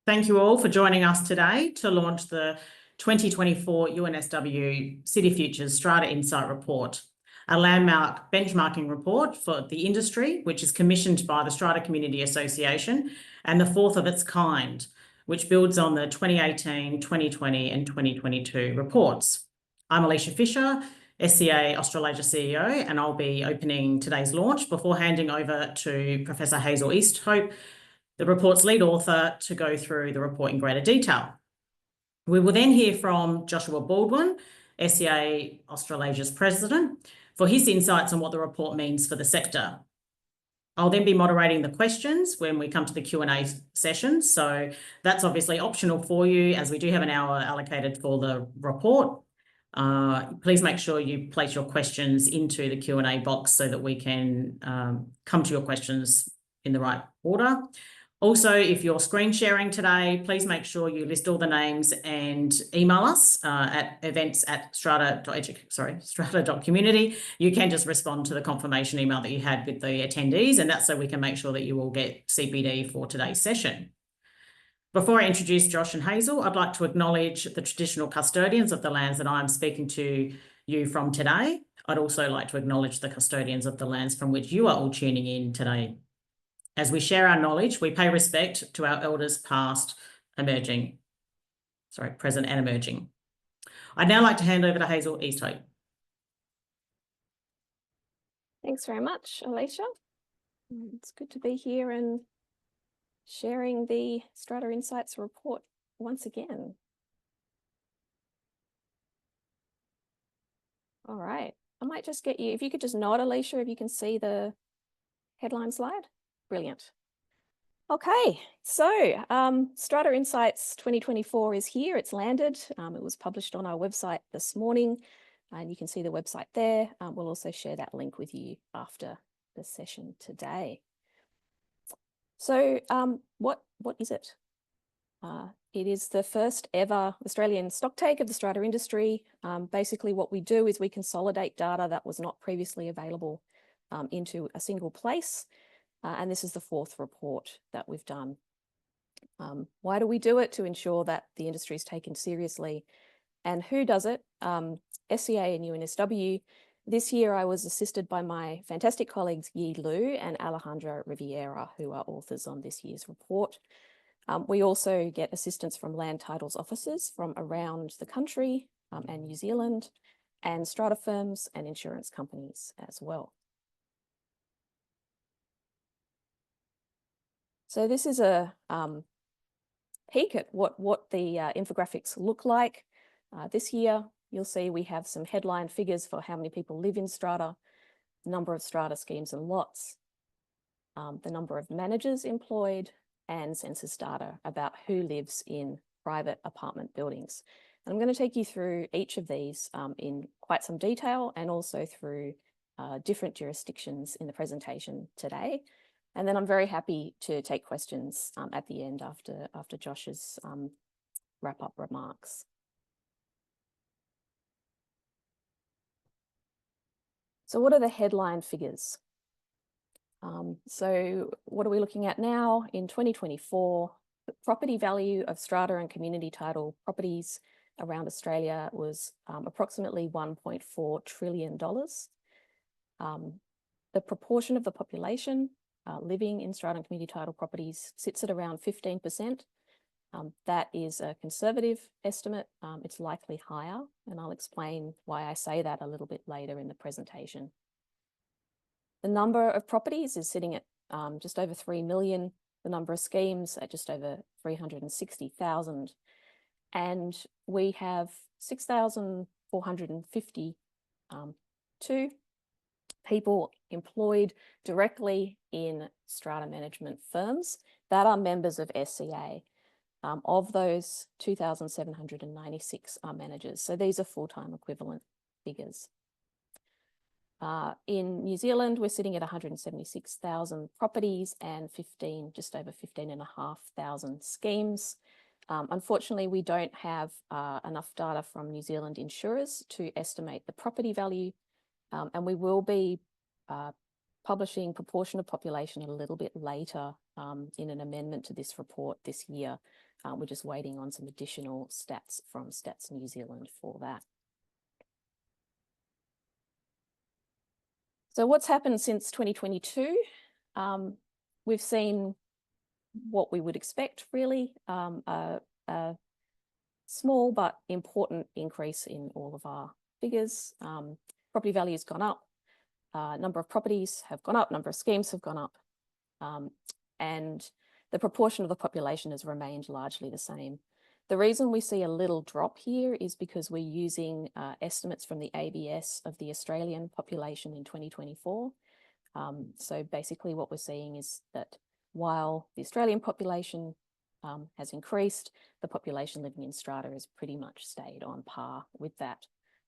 Thank you all for joining us today to launch the 2024 UNSW City Futures Strata Insight Report, a landmark benchmarking report for the industry, which is commissioned by the Strata Community Association and the fourth of its kind, which builds on the 2018, 2020 and 2022 reports. I'm Alisha Fisher, SCA Australasia CEO, and I'll be opening today's launch before handing over to Professor Hazel Easthope, the report's lead author, to go through the report in greater detail. We will then hear from Joshua Baldwin, SCA Australasia's president, for his insights on what the report means for the sector. I'll then be moderating the questions when we come to the Q&A session. So that's obviously optional for you, as we do have an hour allocated for the report. Please make sure you place your questions into the Q&A box so that we can come to your questions in the right order. Also, if you're screen sharing today, please make sure you list all the names and email us at strata.community. You can just respond to the confirmation email that you had with the attendees, and that's so we can make sure that you will get CPD for today's session. Before I introduce Josh and Hazel, I'd like to acknowledge the traditional custodians of the lands that I'm speaking to you from today. I'd also like to acknowledge the custodians of the lands from which you are all tuning in today. As we share our knowledge, we pay respect to our elders present and emerging. I'd now like to hand over to Hazel Easthope. Thanks very much, Alisha. It's good to be here and sharing the Strata Insights report once again. All right, I might just get you, if you could just nod, Alisha, if you can see the headline slide. Brilliant. Okay, so Strata Insights 2024 is here. It's landed. It was published on our website this morning, and you can see the website there. We'll also share that link with you after the session today. So what is it? It is the first ever Australian stocktake of the strata industry. Basically, what we do is we consolidate data that was not previously available into a single place. And this is the fourth report that we've done. Why do we do it? To ensure that the industry is taken seriously. And who does it? SCA and UNSW. This year I was assisted by my fantastic colleagues Yi Lu and Alejandra Riviera, who are authors on this year's report. We also get assistance from land titles officers from around the country and New Zealand, and strata firms and insurance companies as well. So this is a peek at what the infographics look like. This year, you'll see we have some headline figures for how many people live in strata, number of strata schemes and lots, the number of managers employed, and census data about who lives in private apartment buildings. And I'm going to take you through each of these in quite some detail, and also through different jurisdictions in the presentation today. And then I'm very happy to take questions at the end after Josh's wrap-up remarks. So what are the headline figures? So what are we looking at now? In 2024, the property value of strata and community title properties around Australia was approximately $1.4 trillion. The proportion of the population living in strata and community title properties sits at around 15%. That is a conservative estimate. It's likely higher, and I'll explain why I say that a little bit later in the presentation. The number of properties is sitting at just over 3 million, the number of schemes at just over 360,000. And we have 6,452 people employed directly in strata management firms that are members of SCA. Of those, 2,796 are managers. So these are full-time equivalent figures. In New Zealand, we're sitting at 176,000 properties and just over 15,500 schemes. Unfortunately, we don't have enough data from New Zealand insurers to estimate the property value, and we will be publishing proportion of population a little bit later in an amendment to this report this year. We're just waiting on some additional stats from Stats New Zealand for that. So what's happened since 2022? We've seen what we would expect, really, a small but important increase in all of our figures. Property value has gone up, number of properties have gone up, number of schemes have gone up, and the proportion of the population has remained largely the same. The reason we see a little drop here is because we're using estimates from the ABS of the Australian population in 2024. So basically what we're seeing is that while the Australian population has increased, the population living in strata has pretty much stayed on par with that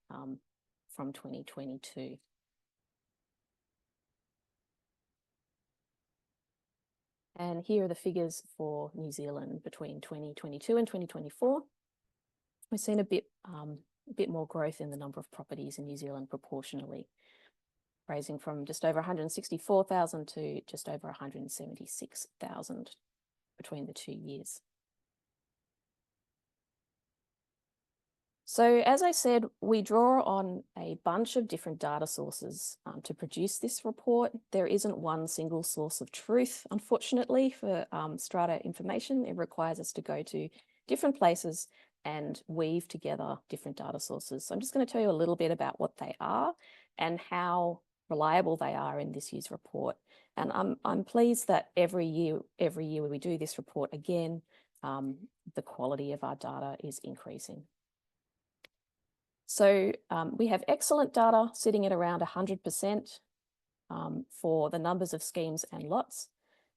from 2022. And here are the figures for New Zealand between 2022 and 2024. We've seen a bit more growth in the number of properties in New Zealand proportionally, raising from just over 164,000 to just over 176,000 between the 2 years. So as I said, we draw on a bunch of different data sources to produce this report. There isn't one single source of truth, unfortunately, for strata information. It requires us to go to different places and weave together different data sources. So I'm just going to tell you a little bit about what they are and how reliable they are in this year's report. And I'm pleased that every year when we do this report again, the quality of our data is increasing. So we have excellent data sitting at around 100% for the numbers of schemes and lots.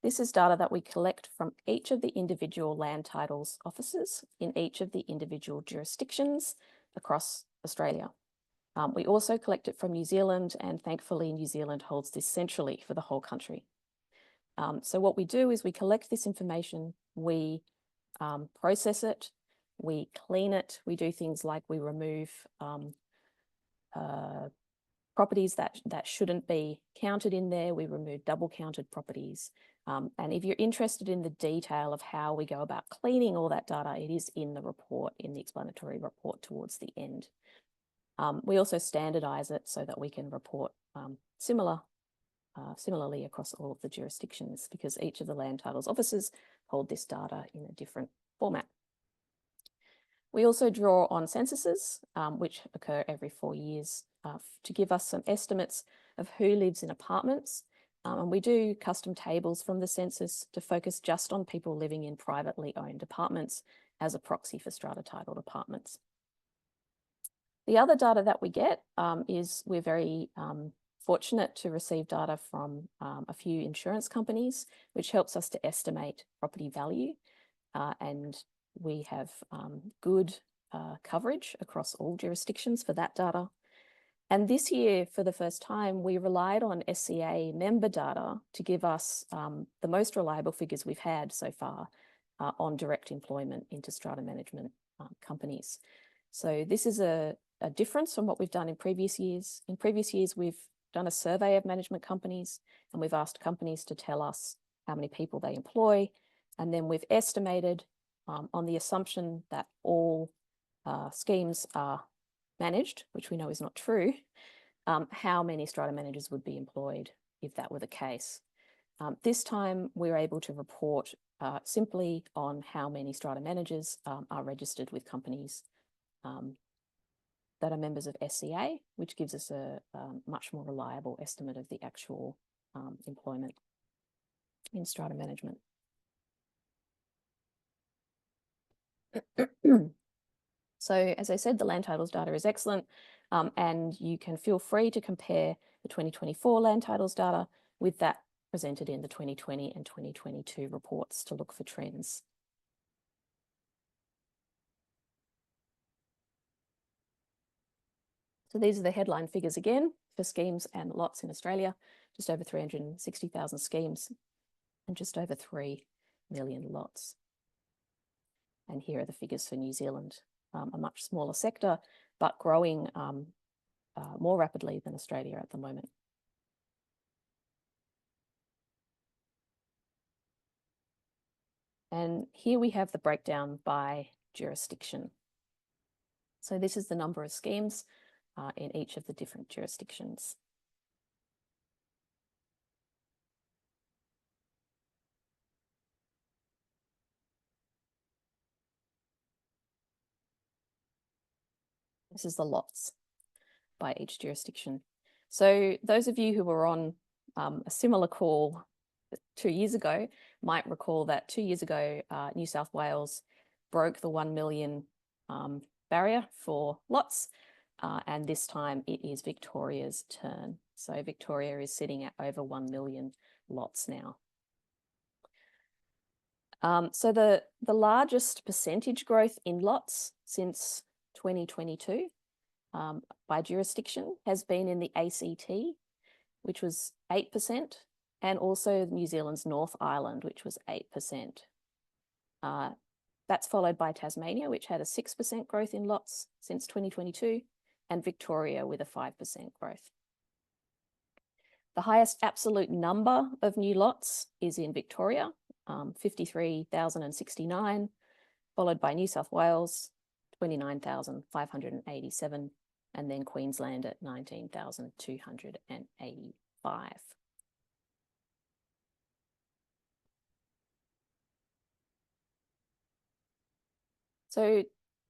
This is data that we collect from each of the individual land titles offices in each of the individual jurisdictions across Australia. We also collect it from New Zealand, and thankfully New Zealand holds this centrally for the whole country. So what we do is we collect this information, we process it, we clean it, we do things like we remove properties that shouldn't be counted in there, we remove double counted properties. And if you're interested in the detail of how we go about cleaning all that data, it is in the report, in the explanatory report towards the end. We also standardise it so that we can report similarly across all of the jurisdictions, because each of the land titles offices hold this data in a different format. We also draw on censuses, which occur every 4 years, to give us some estimates of who lives in apartments. And we do custom tables from the census to focus just on people living in privately owned apartments as a proxy for strata titled apartments. The other data that we get is we're very fortunate to receive data from a few insurance companies, which helps us to estimate property value. And we have good coverage across all jurisdictions for that data. And this year, for the first time, we relied on SCA member data to give us the most reliable figures we've had so far on direct employment into strata management companies. So this is a difference from what we've done in previous years. In previous years, we've done a survey of management companies, and we've asked companies to tell us how many people they employ. And then we've estimated on the assumption that all schemes are managed, which we know is not true, how many strata managers would be employed if that were the case. This time we're able to report simply on how many strata managers are registered with companies that are members of SCA, which gives us a much more reliable estimate of the actual employment in strata management. So as I said, the land titles data is excellent, and you can feel free to compare the 2024 land titles data with that presented in the 2020 and 2022 reports to look for trends. So these are the headline figures again for schemes and lots in Australia, just over 360,000 schemes and just over 3 million lots. And here are the figures for New Zealand, a much smaller sector, but growing more rapidly than Australia at the moment. And here we have the breakdown by jurisdiction. So this is the number of schemes in each of the different jurisdictions. This is the lots by each jurisdiction. So those of you who were on a similar call 2 years ago might recall that 2 years ago, New South Wales broke the 1 million barrier for lots, and this time it is Victoria's turn. So Victoria is sitting at over 1 million lots now. So the largest percentage growth in lots since 2022 by jurisdiction has been in the ACT, which was 8%, and also New Zealand's North Island, which was 8%. That's followed by Tasmania, which had a 6% growth in lots since 2022, and Victoria with a 5% growth. The highest absolute number of new lots is in Victoria, 53,069, followed by New South Wales, 29,587, and then Queensland at 19,285. So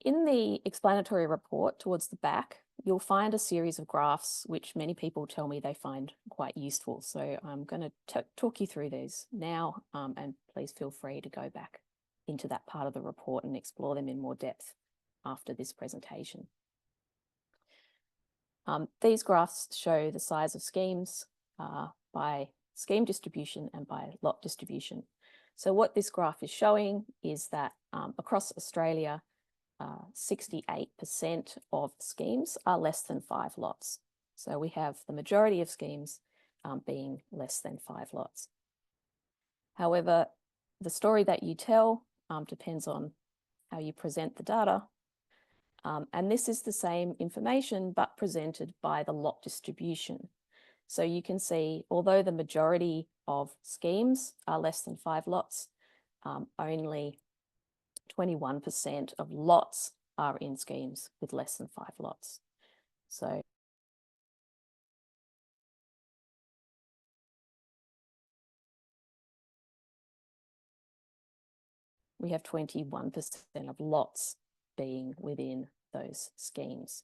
in the explanatory report towards the back, you'll find a series of graphs which many people tell me they find quite useful. So I'm going to talk you through these now, and please feel free to go back into that part of the report and explore them in more depth after this presentation. These graphs show the size of schemes by scheme distribution and by lot distribution. So what this graph is showing is that across Australia, 68% of schemes are less than 5 lots. So we have the majority of schemes being less than 5 lots. However, the story that you tell depends on how you present the data. And this is the same information, but presented by the lot distribution. So you can see, although the majority of schemes are less than 5 lots, only 21% of lots are in schemes with less than 5 lots. So we have 21% of lots being within those schemes.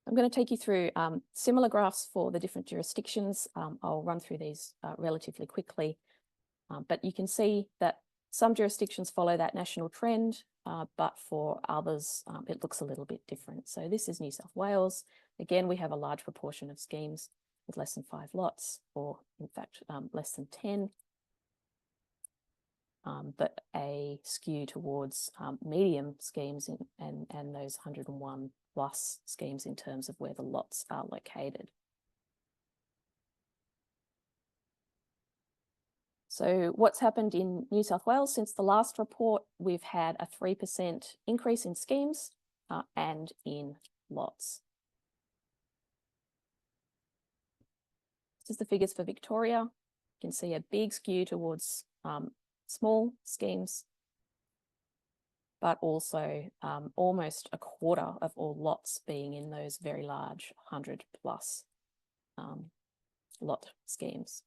I'm going to take you through similar graphs for the different jurisdictions. I'll run through these relatively quickly, but you can see that some jurisdictions follow that national trend, but for others, it looks a little bit different. So this is New South Wales. Again, we have a large proportion of schemes with less than 5 lots, or in fact, less than 10. But a skew towards medium schemes and those 101 plus schemes in terms of where the lots are located. So what's happened in New South Wales since the last report? We've had a 3% increase in schemes and in lots. This is the figures for Victoria. You can see a big skew towards small schemes, but also almost a quarter of all lots being in those very large 100 plus lot schemes.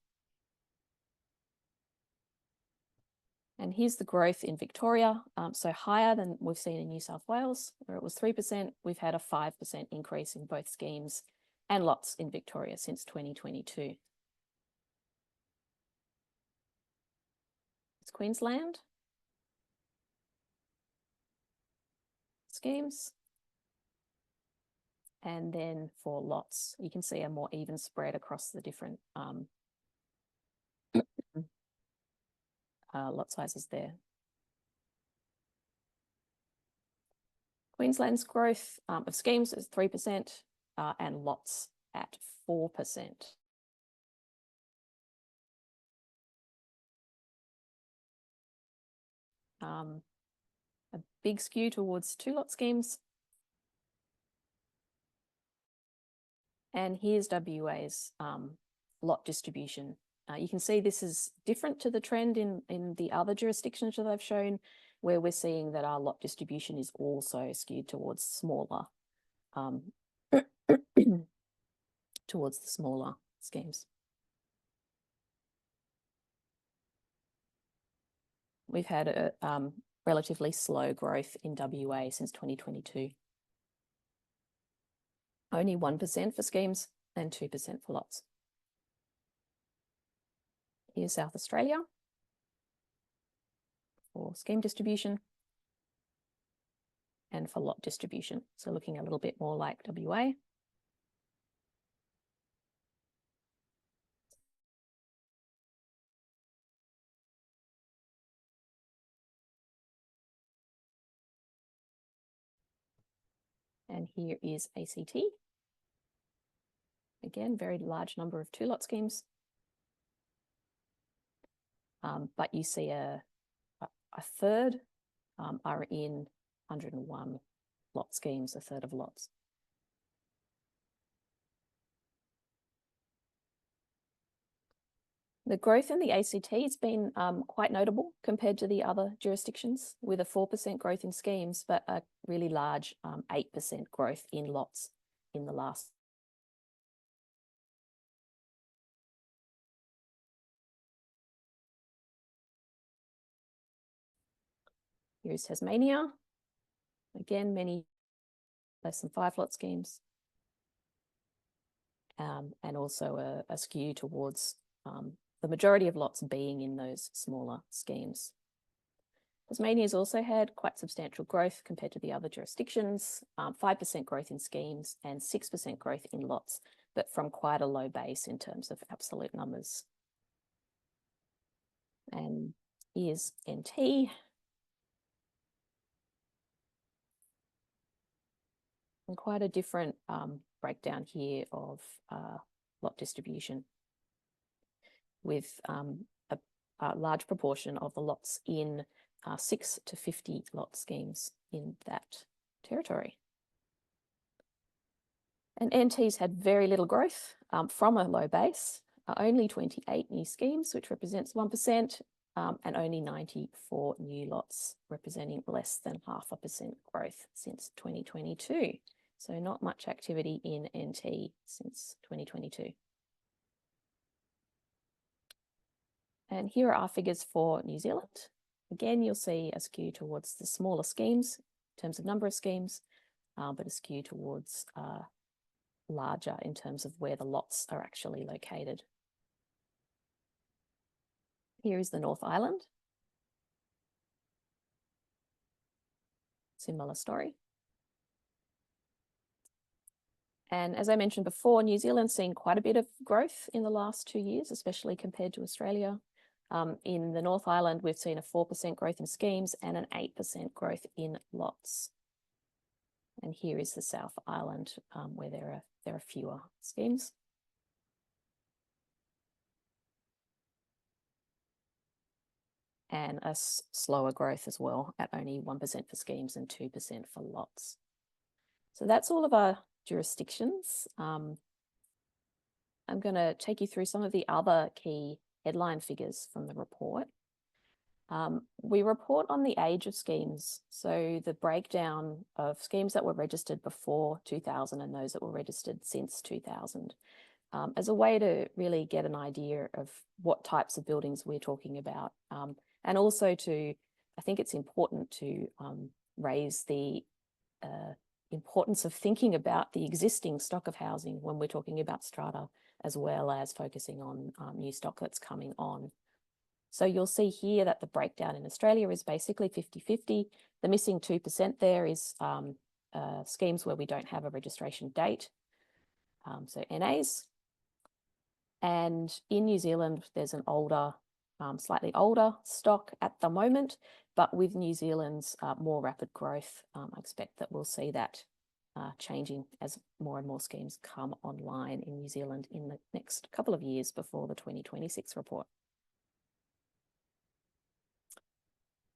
And here's the growth in Victoria, so higher than we've seen in New South Wales, where it was 3%. We've had a 5% increase in both schemes and lots in Victoria since 2022. It's Queensland. Schemes. And then for lots, you can see a more even spread across the different lot sizes there. Queensland's growth of schemes is 3% and lots at 4%. A big skew towards 2 lot schemes. And here's WA's lot distribution. You can see this is different to the trend in the other jurisdictions that I've shown, where we're seeing that our lot distribution is also skewed towards smaller, towards the smaller schemes. We've had a relatively slow growth in WA since 2022. Only 1% for schemes and 2% for lots. Here's South Australia for scheme distribution and for lot distribution. So looking a little bit more like WA. And here is ACT. Again, very large number of 2-lot schemes. But you see a third are in 101 lot schemes, a third of lots. The growth in the ACT has been quite notable compared to the other jurisdictions, with a 4% growth in schemes, but a really large 8% growth in lots in the last. Here's Tasmania. Again, many less than 5-lot schemes. And also a skew towards the majority of lots being in those smaller schemes. Tasmania has also had quite substantial growth compared to the other jurisdictions, 5% growth in schemes and 6% growth in lots, but from quite a low base in terms of absolute numbers. And here's NT. And quite a different breakdown here of lot distribution, with a large proportion of the lots in 6 to 50 lot schemes in that territory. And NT's had very little growth from a low base, only 28 new schemes, which represents 1%, and only 94 new lots, representing less than 0.5% growth since 2022. So not much activity in NT since 2022. And here are our figures for New Zealand. Again, you'll see a skew towards the smaller schemes in terms of number of schemes, but a skew towards larger in terms of where the lots are actually located. Here is the North Island. Similar story. And as I mentioned before, New Zealand's seen quite a bit of growth in the last 2 years, especially compared to Australia. In the North Island, we've seen a 4% growth in schemes and an 8% growth in lots. And here is the South Island, where there are fewer schemes. And a slower growth as well, at only 1% for schemes and 2% for lots. So that's all of our jurisdictions. I'm going to take you through some of the other key headline figures from the report. We report on the age of schemes, so the breakdown of schemes that were registered before 2000 and those that were registered since 2000, as a way to really get an idea of what types of buildings we're talking about. And also I think it's important to raise the importance of thinking about the existing stock of housing when we're talking about strata, as well as focusing on new stock that's coming on. So you'll see here that the breakdown in Australia is basically 50-50. The missing 2% there is schemes where we don't have a registration date, so NAs. And in New Zealand, there's an older, slightly older stock at the moment, but with New Zealand's more rapid growth, I expect that we'll see that changing as more and more schemes come online in New Zealand in the next couple of years before the 2026 report.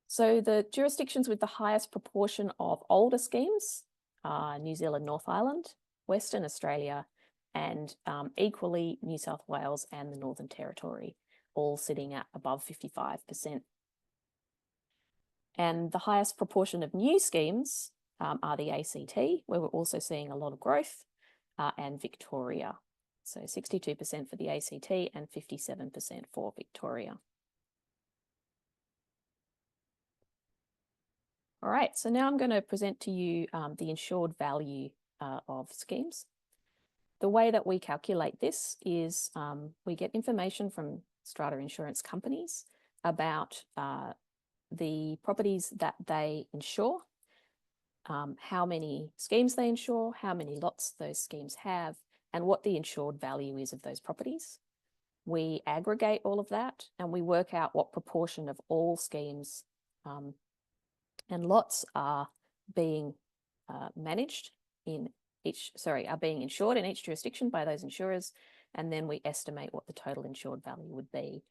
So the jurisdictions with the highest proportion of older schemes are New Zealand, North Island, Western Australia, and equally New South Wales and the Northern Territory, all sitting at above 55%. And the highest proportion of new schemes are the ACT, where we're also seeing a lot of growth, and Victoria. So 62% for the ACT and 57% for Victoria. All right, so now I'm going to present to you the insured value of schemes. The way that we calculate this is we get information from strata insurance companies about the properties that they insure, how many schemes they insure, how many lots those schemes have, and what the insured value is of those properties. We aggregate all of that and we work out what proportion of all schemes and lots are being managed in are being insured in each jurisdiction by those insurers, and then we estimate what the total insured value would be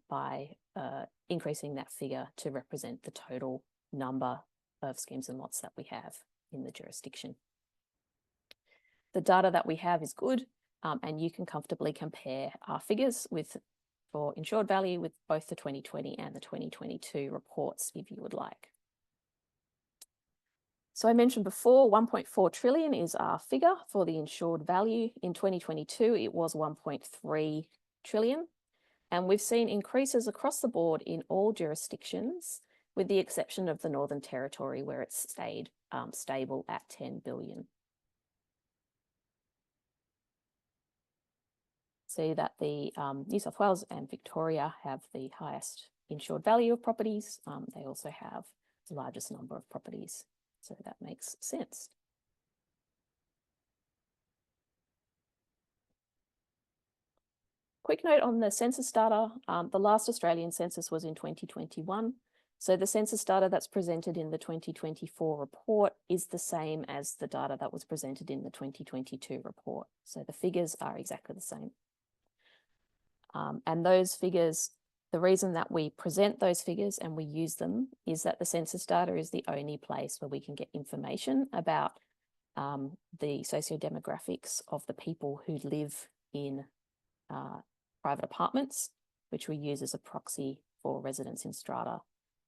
by increasing that figure to represent the total number of schemes and lots that we have in the jurisdiction. The data that we have is good, and you can comfortably compare our figures for insured value with both the 2020 and the 2022 reports if you would like. So I mentioned before, 1.4 trillion is our figure for the insured value. In 2022, it was 1.3 trillion. And we've seen increases across the board in all jurisdictions, with the exception of the Northern Territory, where it's stayed stable at 10 billion. See that the New South Wales and Victoria have the highest insured value of properties. They also have the largest number of properties. So that makes sense. Quick note on the census data. The last Australian census was in 2021. So the census data that's presented in the 2024 report is the same as the data that was presented in the 2022 report. So the figures are exactly the same. And those figures, the reason that we present those figures and we use them is that the census data is the only place where we can get information about the sociodemographics of the people who live in private apartments, which we use as a proxy for residents in strata,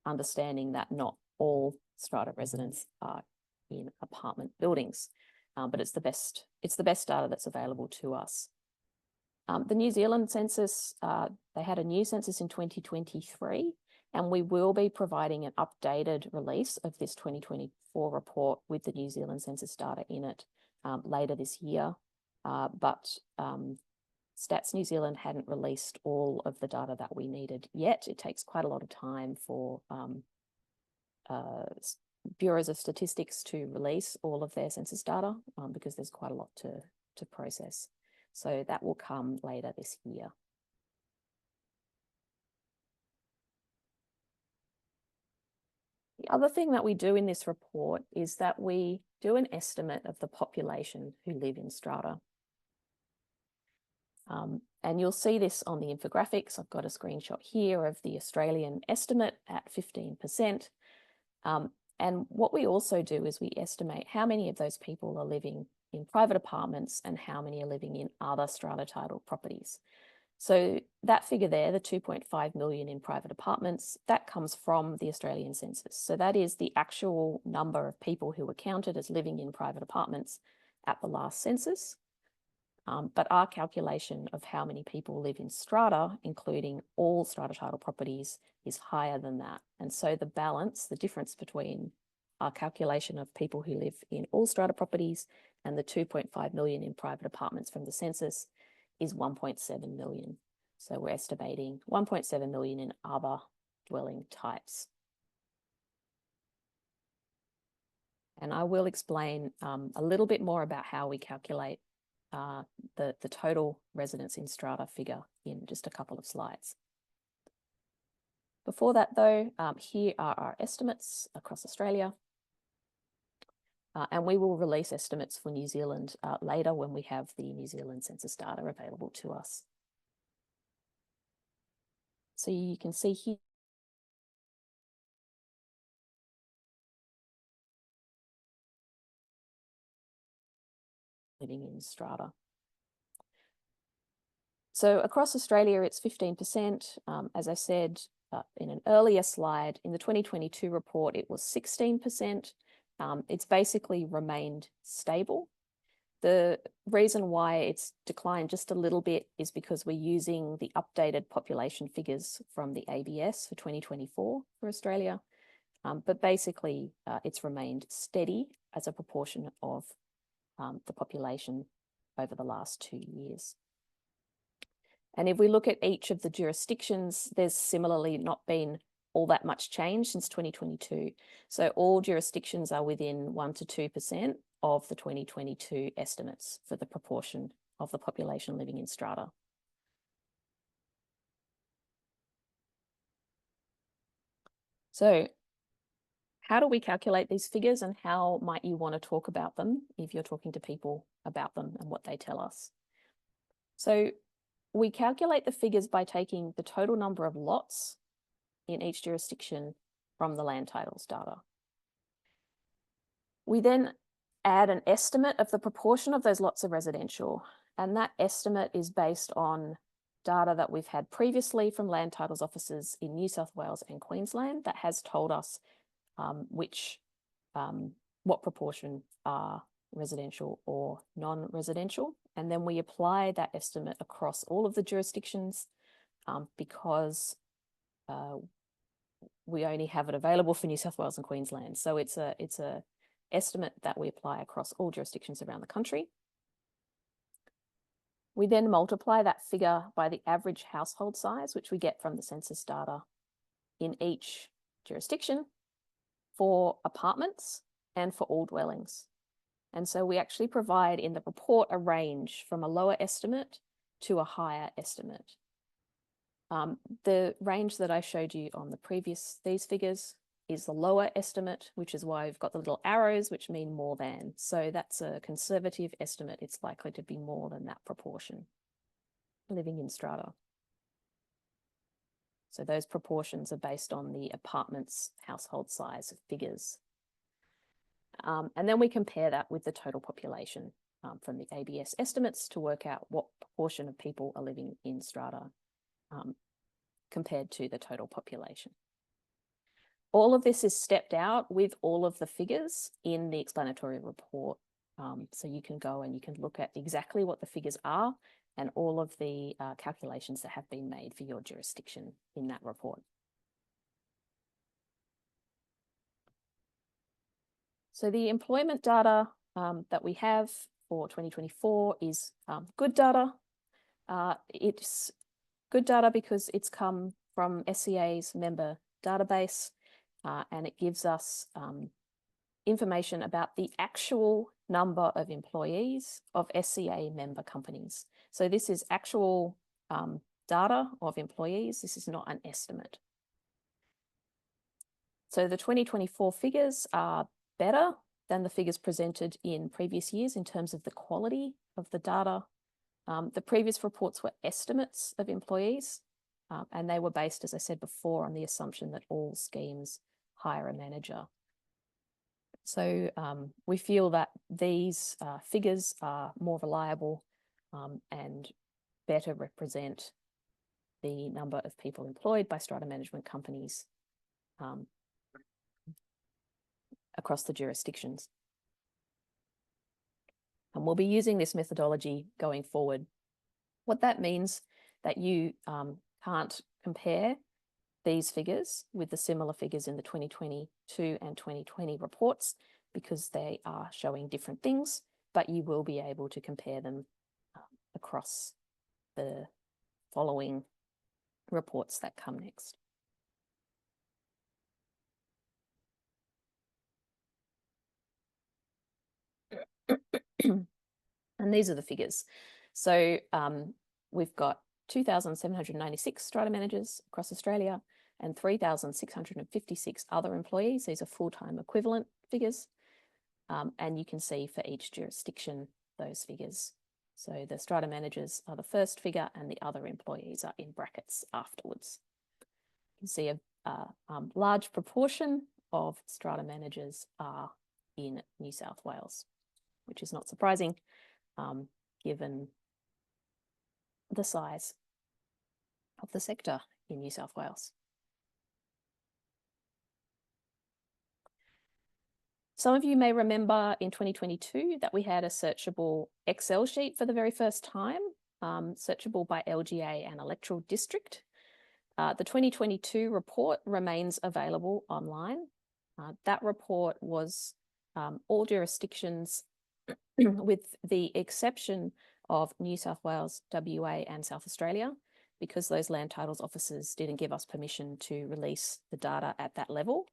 understanding that not all strata residents are in apartment buildings, but it's the best data that's available to us. The New Zealand census, they had a new census in 2023, and we will be providing an updated release of this 2024 report with the New Zealand census data in it later this year. But Stats New Zealand hadn't released all of the data that we needed yet. It takes quite a lot of time for bureaus of statistics to release all of their census data because there's quite a lot to process. So that will come later this year. The other thing that we do in this report is that we do an estimate of the population who live in strata. And you'll see this on the infographics. I've got a screenshot here of the Australian estimate at 15%. And what we also do is we estimate how many of those people are living in private apartments and how many are living in other strata title properties. So that figure there, the 2.5 million in private apartments, that comes from the Australian census. So that is the actual number of people who were counted as living in private apartments at the last census. But our calculation of how many people live in strata, including all strata title properties, is higher than that. And so the balance, the difference between our calculation of people who live in all strata properties and the 2.5 million in private apartments from the census is 1.7 million. So we're estimating 1.7 million in other dwelling types. And I will explain a little bit more about how we calculate the total residents in strata figure in just a couple of slides. Before that though, here are our estimates across Australia. And we will release estimates for New Zealand later when we have the New Zealand census data available to us. So you can see here living in strata. So across Australia, it's 15%. As I said in an earlier slide, in the 2022 report, it was 16%. It's basically remained stable. The reason why it's declined just a little bit is because we're using the updated population figures from the ABS for 2024 for Australia. But basically, it's remained steady as a proportion of the population over the last 2 years. And if we look at each of the jurisdictions, there's similarly not been all that much change since 2022. So all jurisdictions are within 1 to 2% of the 2022 estimates for the proportion of the population living in strata. So how do we calculate these figures, and how might you want to talk about them if you're talking to people about them and what they tell us? So we calculate the figures by taking the total number of lots in each jurisdiction from the land titles data. We then add an estimate of the proportion of those lots of residential, and that estimate is based on data that we've had previously from land titles officers in New South Wales and Queensland that has told us what proportion are residential or non-residential. And then we apply that estimate across all of the jurisdictions because we only have it available for New South Wales and Queensland. So it's a estimate that we apply across all jurisdictions around the country. We then multiply that figure by the average household size, which we get from the census data in each jurisdiction for apartments and for all dwellings. And so we actually provide in the report a range from a lower estimate to a higher estimate. The range that I showed you on these figures is the lower estimate, which is why we've got the little arrows, which mean more than. So that's a conservative estimate. It's likely to be more than that proportion living in strata. So those proportions are based on the apartment's household size figures. And then we compare that with the total population from the ABS estimates to work out what proportion of people are living in strata compared to the total population. All of this is stepped out with all of the figures in the explanatory report. So you can go and you can look at exactly what the figures are and all of the calculations that have been made for your jurisdiction in that report. So the employment data that we have for 2024 is good data. It's good data because it's come from SCA's member database, and it gives us information about the actual number of employees of SCA member companies. So this is actual data of employees. This is not an estimate. So the 2024 figures are better than the figures presented in previous years in terms of the quality of the data. The previous reports were estimates of employees, and they were based, as I said before, on the assumption that all schemes hire a manager. So we feel that these figures are more reliable and better represent the number of people employed by strata management companies across the jurisdictions. And we'll be using this methodology going forward. What that means that you can't compare these figures with the similar figures in the 2022 and 2020 reports because they are showing different things, but you will be able to compare them across the following reports that come next. And these are the figures. So we've got 2,796 strata managers across Australia and 3,656 other employees. These are full-time equivalent figures. And you can see for each jurisdiction those figures. So the strata managers are the first figure and the other employees are in brackets afterwards. You can see a large proportion of strata managers are in New South Wales, which is not surprising given the size of the sector in New South Wales. Some of you may remember in 2022 that we had a searchable Excel sheet for the very first time, searchable by LGA and electoral district. The 2022 report remains available online. That report was all jurisdictions with the exception of New South Wales, WA and South Australia, because those land titles officers didn't give us permission to release the data at that level.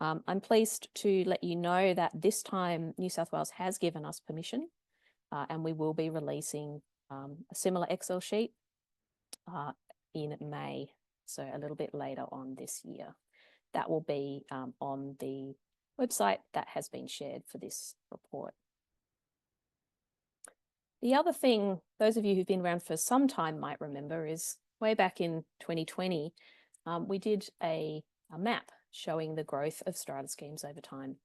I'm pleased to let you know that this time New South Wales has given us permission and we will be releasing a similar Excel sheet in May, so a little bit later on this year. That will be on the website that has been shared for this report. The other thing those of you who've been around for some time might remember is way back in 2020, we did a map showing the growth of strata schemes over time.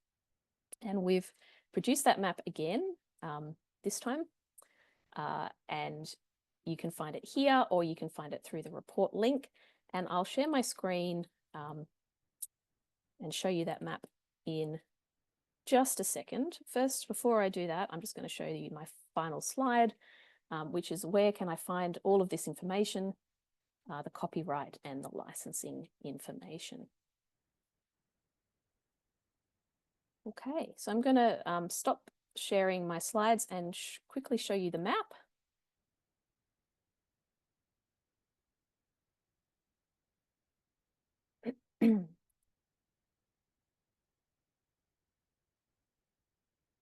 And we've produced that map again this time. And you can find it here or you can find it through the report link. And I'll share my screen and show you that map in just a second. First, before I do that, I'm just going to show you my final slide, which is where can I find all of this information, the copyright and the licensing information. Okay, so I'm going to stop sharing my slides and quickly show you the map.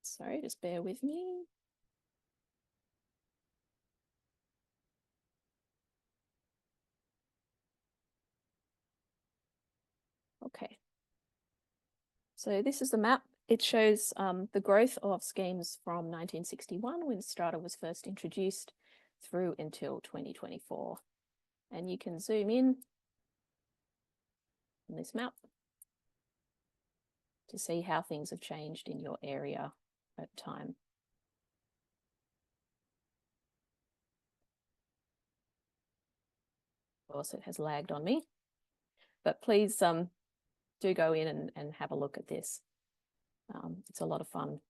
Sorry, just bear with me. Okay. So this is the map. It shows the growth of schemes from 1961 when strata was first introduced through until 2024. And you can zoom in on this map to see how things have changed in your area over time. Of course, it has lagged on me, but please do go in and have a look at this. It's a lot of fun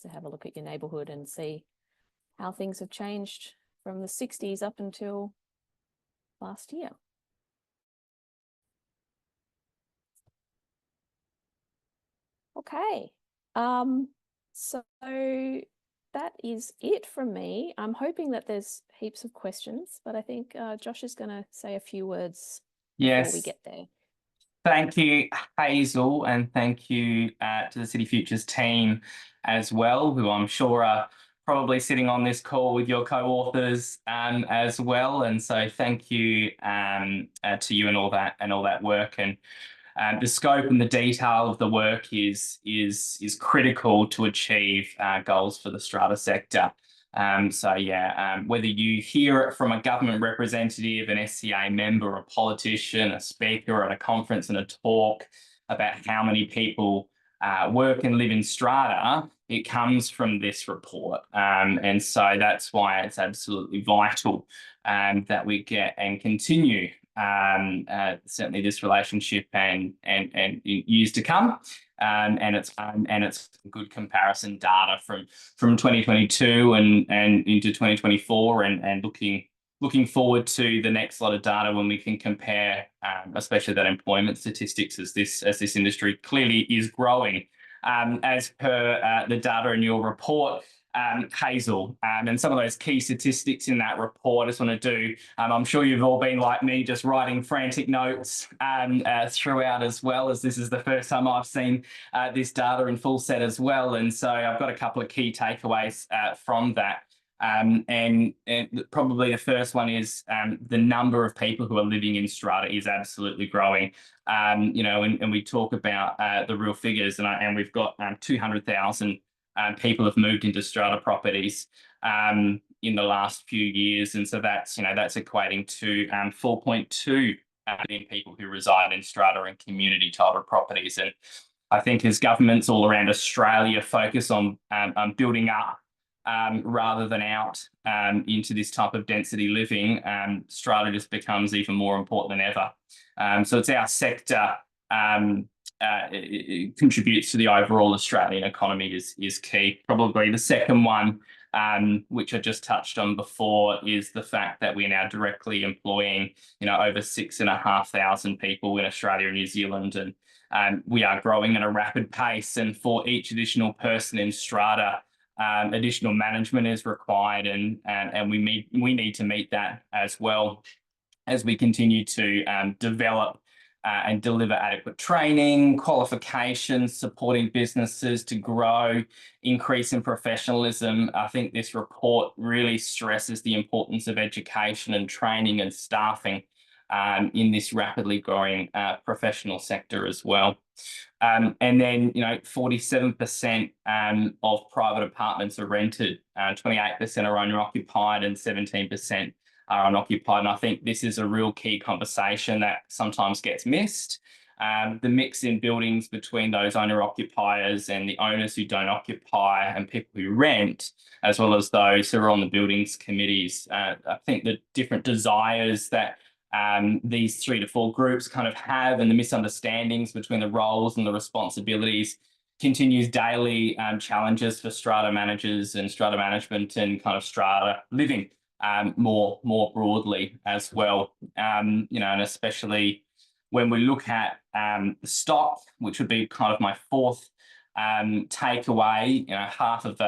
to have a look at your neighbourhood and see how things have changed from the 60s up until last year. Okay, so that is it from me. I'm hoping that there's heaps of questions, but I think Josh is going to say a few words before we get there. Thank you, Hazel, and thank you to the City Futures team as well, who I'm sure are probably sitting on this call with your co-authors as well. And so thank you to you and all that work. And the scope and the detail of the work is critical to achieve goals for the strata sector. So yeah, whether you hear it from a government representative, an SCA member, a politician, a speaker at a conference and a talk about how many people work and live in strata, it comes from this report. And so that's why it's absolutely vital that we get and continue certainly this relationship and in years to come. And it's good comparison data from 2022 and into 2024 and looking forward to the next lot of data when we can compare, especially that employment statistics as this industry clearly is growing. As per the data in your report, Hazel, and some of those key statistics in that report, I just want to do, I'm sure you've all been like me, just writing frantic notes throughout as well, as this is the first time I've seen this data in full set as well. And so I've got a couple of key takeaways from that. And probably the first one is the number of people who are living in strata is absolutely growing. You know, and we talk about the real figures, and we've got 200,000 people have moved into strata properties in the last few years, and so that's equating to 4.2 million people who reside in strata and community titled properties. And I think as governments all around Australia focus on building up rather than out into this type of density living, strata just becomes even more important than ever. So it's our sector. It contributes to the overall Australian economy is key. Probably the second one, which I just touched on before, is the fact that we're now directly employing, over 6,500 people in Australia and New Zealand, and we are growing at a rapid pace. And for each additional person in strata, additional management is required, and we need to meet that as well as we continue to develop and deliver adequate training, qualifications, supporting businesses to grow, increase in professionalism. I think this report really stresses the importance of education and training and staffing in this rapidly growing professional sector as well. And then, 47% of private apartments are rented, 28% are owner occupied, and 17% are unoccupied. And I think this is a real key conversation that sometimes gets missed. The mix in buildings between those owner occupiers and the owners who don't occupy and people who rent, as well as those who are on the buildings committees. I think the different desires that these 3 to 4 groups kind of have, and the misunderstandings between the roles and the responsibilities, continues daily challenges for strata managers and strata management and kind of strata living more broadly as well. And especially when we look at stock, which would be kind of my fourth takeaway, half of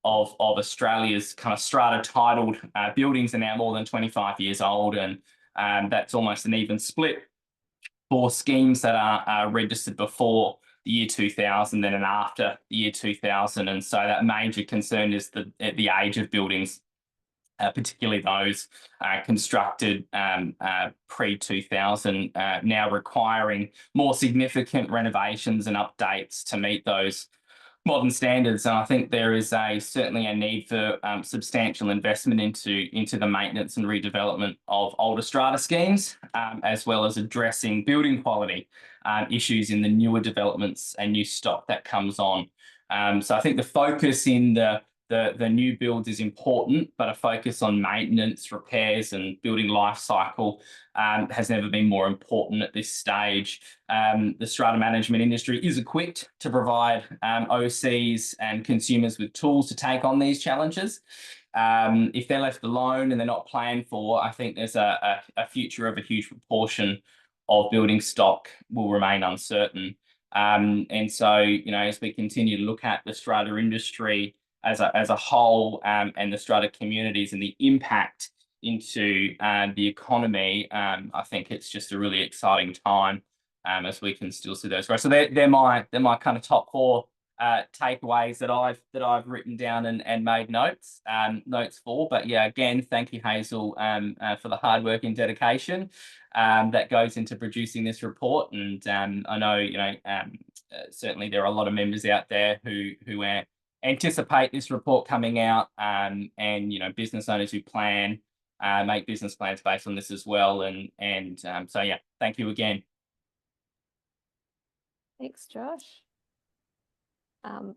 Australia's kind of strata titled buildings are now more than 25 years old, and that's almost an even split for schemes that are registered before the year 2000 and after the year 2000. And so that major concern is the age of buildings, particularly those constructed pre-2000, now requiring more significant renovations and updates to meet those modern standards. And I think there is certainly a need for substantial investment into the maintenance and redevelopment of older strata schemes, as well as addressing building quality issues in the newer developments and new stock that comes on. So I think the focus in the new builds is important, but a focus on maintenance, repairs, and building life cycle has never been more important at this stage. The strata management industry is equipped to provide OCs and consumers with tools to take on these challenges. If they're left alone and they're not planned for, I think there's a future of a huge proportion of building stock will remain uncertain. And so, as we continue to look at the strata industry as a whole, and the strata communities and the impact into the economy, I think it's just a really exciting time as we can still see those growth. So they're my kind of top 4 takeaways that I've written down and made notes for. But yeah, again, thank you, Hazel, for the hard work and dedication that goes into producing this report. And I know certainly there are a lot of members out there who anticipate this report coming out, and business owners who make business plans based on this as well. And so yeah, thank you again. Thanks, Josh.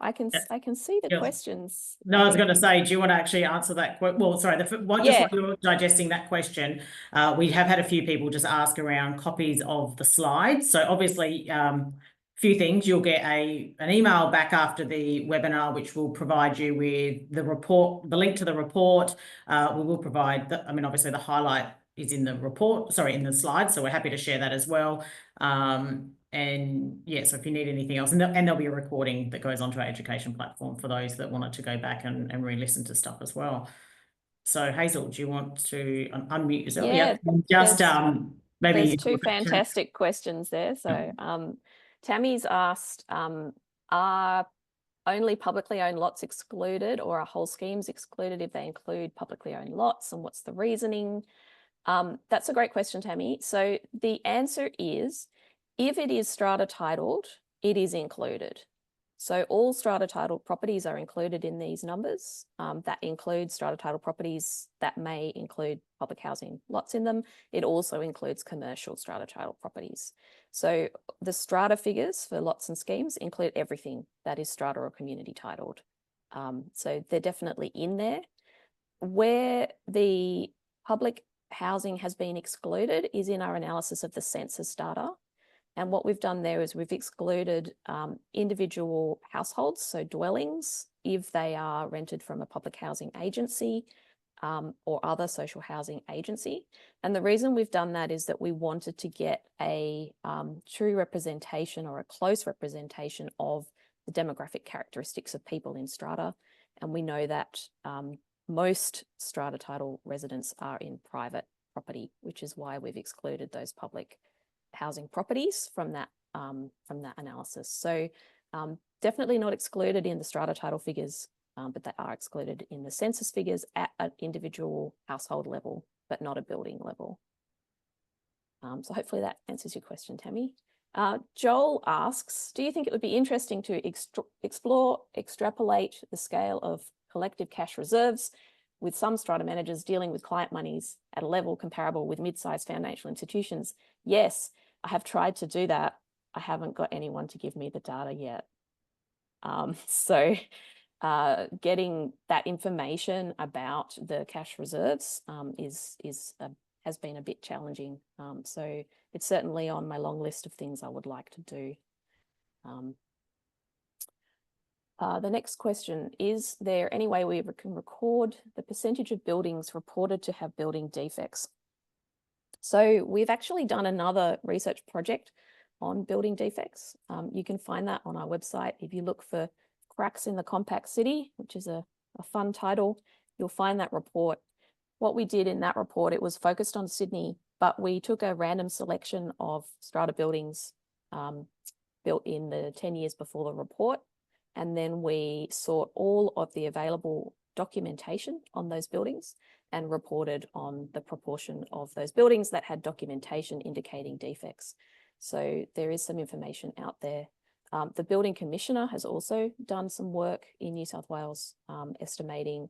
I can see the questions. No, I was going to say, do you want to actually answer that? Well, sorry, while you're digesting that question, we have had a few people just ask around copies of the slides. So obviously, few things. You'll get an email back after the webinar, which will provide you with the report, the link to the report. We will provide obviously the highlight is in the report, in the slides. So we're happy to share that as well. And yeah, so if you need anything else, and there'll be a recording that goes onto our education platform for those that wanted to go back and re-listen to stuff as well. So Hazel, do you want to unmute yourself? Yeah, just maybe there's 2 fantastic questions there. So Tammy's asked, are only publicly owned lots excluded, or are whole schemes excluded if they include publicly owned lots, and what's the reasoning? That's a great question, Tammy. So the answer is, if it is strata titled, it is included. So all strata titled properties are included in these numbers. That includes strata titled properties that may include public housing lots in them. It also includes commercial strata titled properties. So the strata figures for lots and schemes include everything that is strata or community titled. So they're definitely in there. Where the public housing has been excluded is in our analysis of the census data. And what we've done there is we've excluded individual households, so dwellings, if they are rented from a public housing agency or other social housing agency. And the reason we've done that is that we wanted to get a true representation or a close representation of the demographic characteristics of people in strata. And we know that most strata title residents are in private property, which is why we've excluded those public housing properties from that analysis. So definitely not excluded in the strata title figures, but they are excluded in the census figures at an individual household level, but not a building level. So hopefully that answers your question, Tammy. Joel asks, do you think it would be interesting to extrapolate the scale of collective cash reserves with some strata managers dealing with client monies at a level comparable with mid-sized financial institutions? Yes, I have tried to do that. I haven't got anyone to give me the data yet. Getting that information about the cash reserves has been a bit challenging. So it's certainly on my long list of things I would like to do. The next question, is there any way we can record the percentage of buildings reported to have building defects? So we've actually done another research project on building defects. You can find that on our website. If you look for Cracks in the Compact City, which is a fun title, you'll find that report. What we did in that report, it was focused on Sydney, but we took a random selection of strata buildings built in the 10 years before the report. And then we sought all of the available documentation on those buildings and reported on the proportion of those buildings that had documentation indicating defects. So there is some information out there. The Building Commissioner has also done some work in New South Wales estimating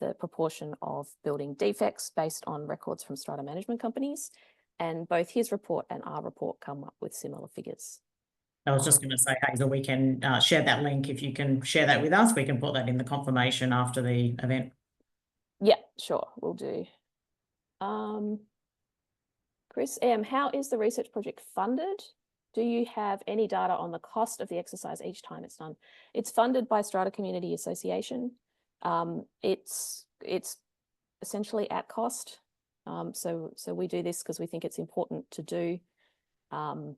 the proportion of building defects based on records from strata management companies. And both his report and our report come up with similar figures. I was just going to say, Hazel, we can share that link. If you can share that with us, we can put that in the confirmation after the event. Yeah, sure, we'll do. Chris M., how is the research project funded? Do you have any data on the cost of the exercise each time it's done? It's funded by Strata Community Association. It's essentially at cost. So we do this because we think it's important to do. And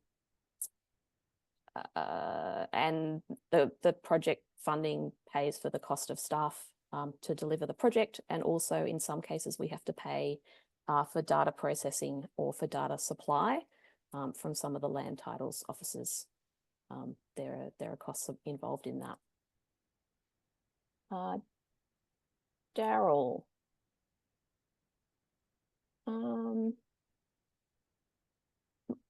the project funding pays for the cost of staff to deliver the project. And also in some cases, we have to pay for data processing or for data supply from some of the land titles offices. There are costs involved in that. Daryl.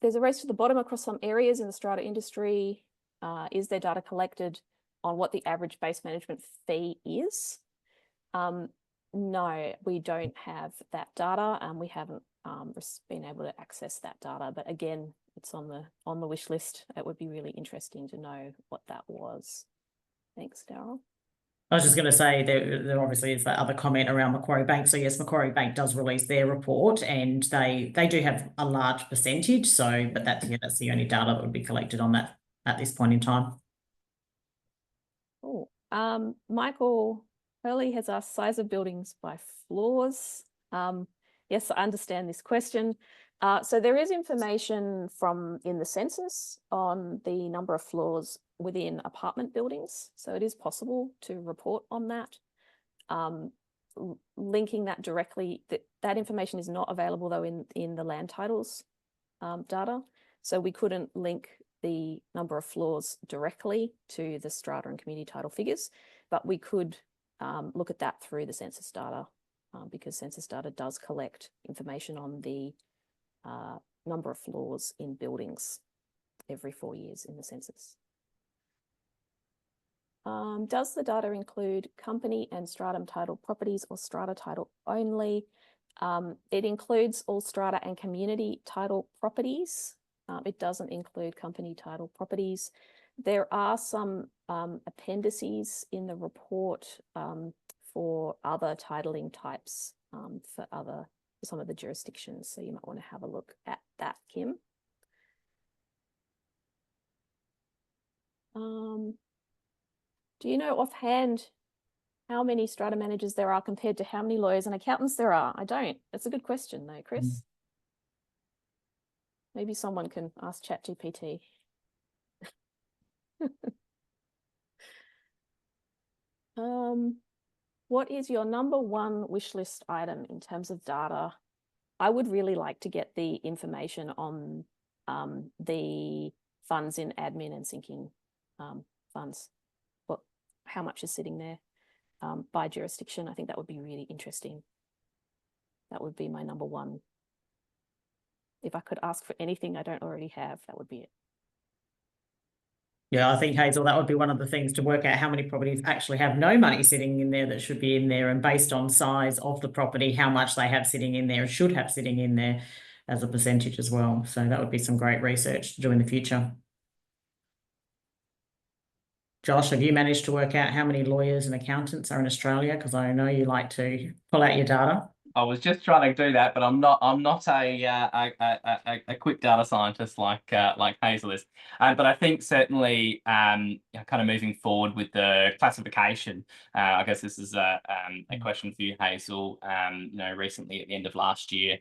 There's a race to the bottom across some areas in the strata industry. Is there data collected on what the average base management fee is? No, we don't have that data, and we haven't been able to access that data. But again, it's on the wish list. It would be really interesting to know what that was. Thanks, Daryl. I was just going to say there obviously is that other comment around Macquarie Bank. So yes, Macquarie Bank does release their report, and they do have a large percentage. So, but that's the only data that would be collected on that at this point in time. Oh, Michael Hurley has asked size of buildings by floors. Yes, I understand this question. So there is information in the census on the number of floors within apartment buildings. So it is possible to report on that. Linking that directly, that information is not available though in the land titles data. So we couldn't link the number of floors directly to the strata and community title figures, but we could look at that through the census data because census data does collect information on the number of floors in buildings every 4 years in the census. Does the data include company and stratum title properties or strata title only? It includes all strata and community title properties. It doesn't include company title properties. There are some appendices in the report for other titling types for some of the jurisdictions. So you might want to have a look at that, Kim. Do you know offhand how many strata managers there are compared to how many lawyers and accountants there are? I don't. That's a good question though, Chris. Maybe someone can ask ChatGPT. What is your number one wish list item in terms of data? I would really like to get the information on the funds in admin and sinking funds. How much is sitting there by jurisdiction? I think that would be really interesting. That would be my number one. If I could ask for anything I don't already have, that would be it. Yeah, I think, Hazel, that would be one of the things to work out how many properties actually have no money sitting in there that should be in there, and based on size of the property, how much they have sitting in there and should have sitting in there as a percentage as well. So that would be some great research to do in the future. Josh, have you managed to work out how many lawyers and accountants are in Australia? Because I know you like to pull out your data. I was just trying to do that, but I'm not a quick data scientist like Hazel is. But I think certainly kind of moving forward with the classification. I guess this is a question for you, Hazel. You know, recently at the end of last year,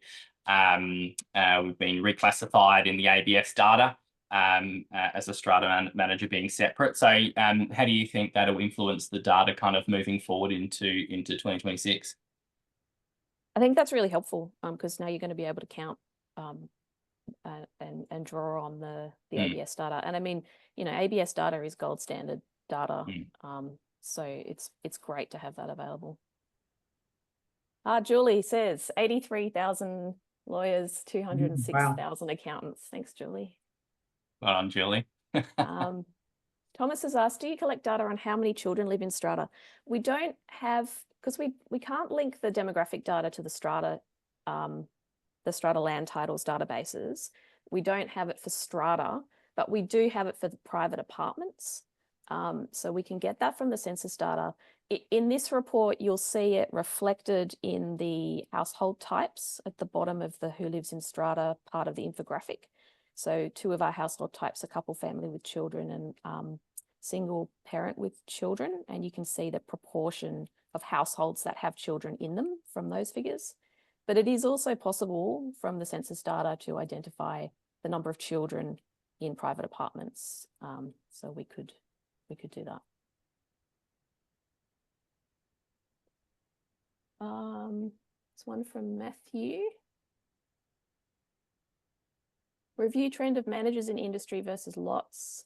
we've been reclassified in the ABS data as a strata manager being separate. So how do you think that'll influence the data kind of moving forward into 2026? I think that's really helpful because now you're going to be able to count and draw on the ABS data. And I mean, you know, ABS data is gold standard data. So it's great to have that available. Julie says 83,000 lawyers, 206,000 accountants. Thanks, Julie. Well done, Julie. Thomas has asked, do you collect data on how many children live in strata? We don't have, because we can't link the demographic data to the strata land titles databases. We don't have it for strata, but we do have it for the private apartments. So we can get that from the census data. In this report, you'll see it reflected in the household types at the bottom of the who lives in strata part of the infographic. So 2 of our household types, a couple family with children and single parent with children. And you can see the proportion of households that have children in them from those figures. But it is also possible from the census data to identify the number of children in private apartments. So we could do that. It's one from Matthew. Review trend of managers in industry versus lots.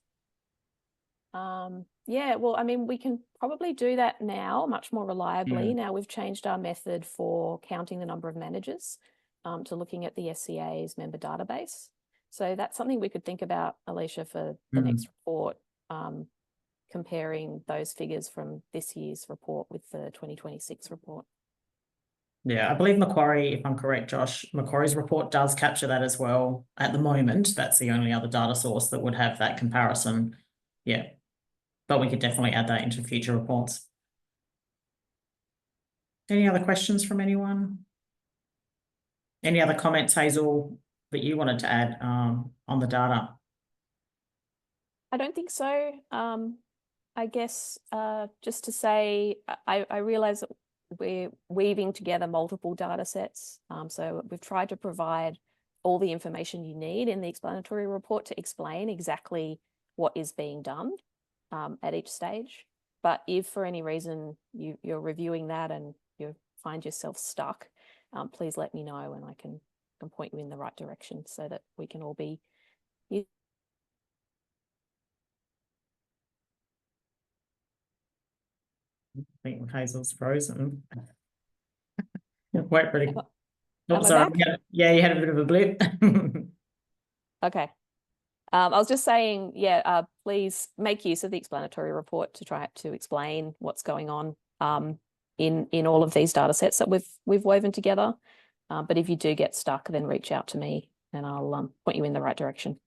Yeah, well, I mean, we can probably do that now much more reliably. Now we've changed our method for counting the number of managers to looking at the SCA's member database. So that's something we could think about, Alisha, for the next report, comparing those figures from this year's report with the 2026 report. Yeah, I believe Macquarie, if I'm correct, Josh, Macquarie's report does capture that as well. At the moment, that's the only other data source that would have that comparison. Yeah, but we could definitely add that into future reports. Any other questions from anyone? Any other comments, Hazel, that you wanted to add on the data? I don't think so. I guess just to say, I realise that we're weaving together multiple data sets. So we've tried to provide all the information you need in the explanatory report to explain exactly what is being done at each stage. But if for any reason you're reviewing that and you find yourself stuck, please let me know and I can point you in the right direction so that we can all be I think Hazel's frozen. Wait for it. Am I Sorry. back? Yeah, you had a bit of a blip. Okay. I was just saying, yeah, please make use of the explanatory report to try to explain what's going on in all of these data sets that we've woven together. But if you do get stuck, then reach out to me and I'll point you in the right direction.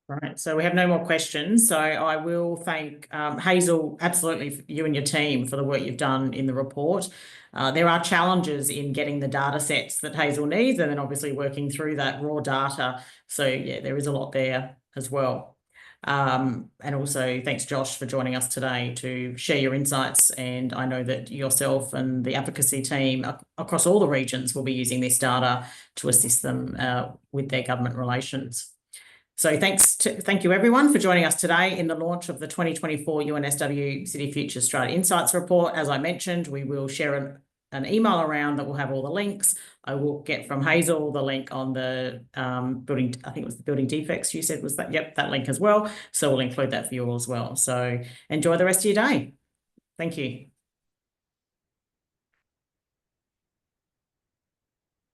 Right, so we have no more questions. So I will thank Hazel, absolutely, you and your team for the work you've done in the report. There are challenges in getting the data sets that Hazel needs and then obviously working through that raw data. So yeah, there is a lot there as well. And also thanks, Josh, for joining us today to share your insights. And I know that yourself and the advocacy team across all the regions will be using this data to assist them with their government relations. So thank you everyone for joining us today in the launch of the 2024 UNSW City Futures Strata Insights report. As I mentioned, we will share an email around that will have all the links. I will get from Hazel the link on the building, I think it was the building defects you said was that, yep, that link as well. So we'll include that for you all as well. So enjoy the rest of your day. Thank you.